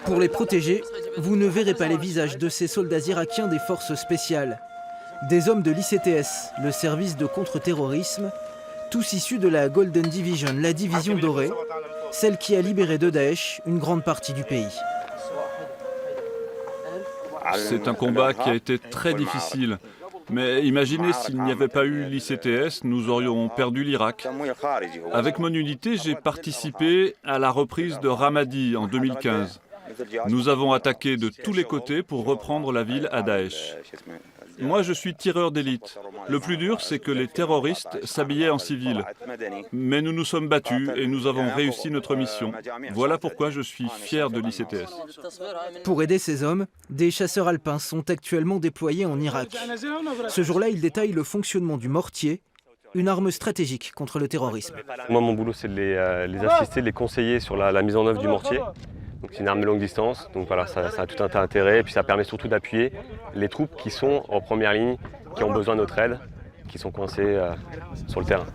Pour les protéger, vous ne verrez pas les visages de ces soldats irakiens des forces spéciales. Des hommes de l'ICTS, le service de contre-terrorisme, tous issus de la Golden Division, la division dorée, celle qui a libéré de Daesh une grande partie du pays. C'est un combat qui a été très difficile. Mais imaginez s'il n'y avait pas eu l'ICTS, nous aurions perdu l'Irak. Avec mon unité, j'ai participé à la reprise de Ramadi en 2015. Nous avons attaqué de tous les côtés pour reprendre la ville à Daesh. Moi, je suis tireur d'élite. Le plus dur, c'est que les terroristes s'habillaient en civil. Mais nous nous sommes battus et nous avons réussi notre mission. Voilà pourquoi je suis fier de l'ICTS. Pour aider ces hommes, des chasseurs alpins sont actuellement déployés en Irak. Ce jour-là, ils détaillent le fonctionnement du mortier, une arme stratégique contre le terrorisme. Moi, mon boulot, c'est de les assister, de les conseiller sur la mise en œuvre du mortier. C'est une arme de longue distance, donc voilà, ça a tout un tas d'intérêt. Et puis ça permet surtout d'appuyer les troupes qui sont en première ligne, qui ont besoin de notre aide, qui sont coincées sur le terrain.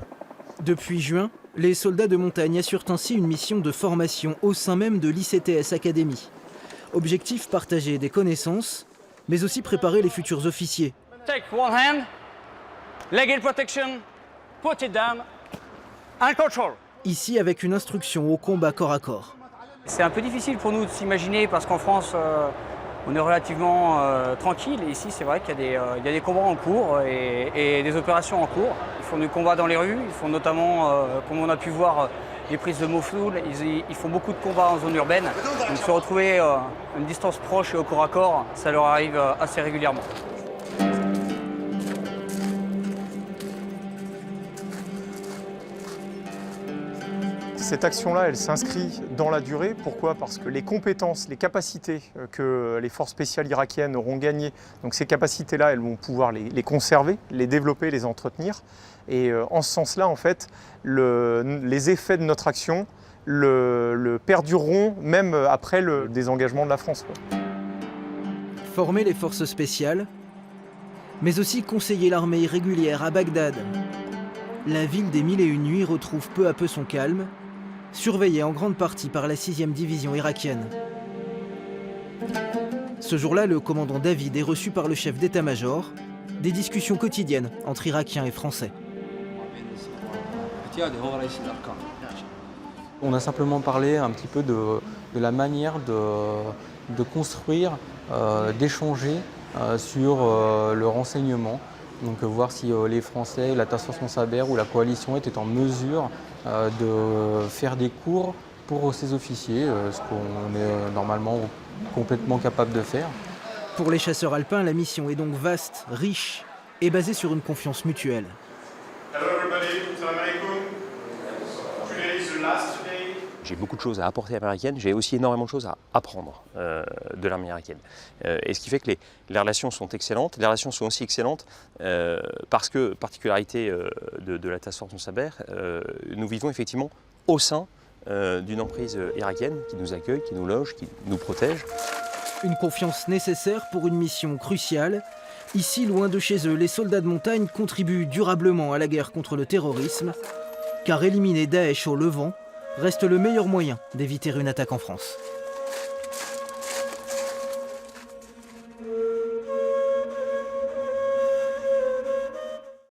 Depuis juin, les soldats de montagne assurent ainsi une mission de formation au sein même de l'ICTS Academy. Objectif, partager des connaissances, mais aussi préparer les futurs officiers. Take one hand, leg in protection, put it down, and control. Ici avec une instruction au combat corps à corps. C'est un peu difficile pour nous de s'imaginer parce qu'en France, on est relativement tranquille. Et ici, c'est vrai qu'il y a des combats en cours et des opérations en cours. Ils font du combat dans les rues, ils font notamment, comme on a pu voir, les prises de Mossoul. Ils font beaucoup de combats en zone urbaine. Donc se retrouver à une distance proche et au corps à corps, ça leur arrive assez régulièrement. Cette action-là, elle s'inscrit dans la durée. Pourquoi? Parce que les compétences, les capacités que les forces spéciales irakiennes auront gagnées, donc ces capacités-là, elles vont pouvoir les conserver, les développer, les entretenir. Et en ce sens-là, en fait, les effets de notre action le perdureront même après le désengagement de la France. Former les forces spéciales, mais aussi conseiller l'armée irrégulière à Bagdad. La ville des Mille et Une Nuits retrouve peu à peu son calme, surveillée en grande partie par la 6e division irakienne. Ce jour-là, le commandant David est reçu par le chef d'état-major, des discussions quotidiennes entre Irakiens et Français. On a simplement parlé un petit peu de la manière de construire, d'échanger sur le renseignement. Donc voir si les Français, la Task Force Saber ou la coalition étaient en mesure de faire des cours pour ces officiers, ce qu'on est normalement complètement capable de faire. Pour les chasseurs alpins, la mission est donc vaste, riche et basée sur une confiance mutuelle. J'ai beaucoup de choses à apporter à l'armée irakienne, j'ai aussi énormément de choses à apprendre de l'armée irakienne. Et ce qui fait que les relations sont excellentes. Les relations sont aussi excellentes parce que, particularité de la Task Force Saber, nous vivons effectivement au sein d'une emprise irakienne qui nous accueille, qui nous loge, qui nous protège. Une confiance nécessaire pour une mission cruciale. Ici, loin de chez eux, les soldats de montagne contribuent durablement à la guerre contre le terrorisme, car éliminer Daesh au Levant reste le meilleur moyen d'éviter une attaque en France.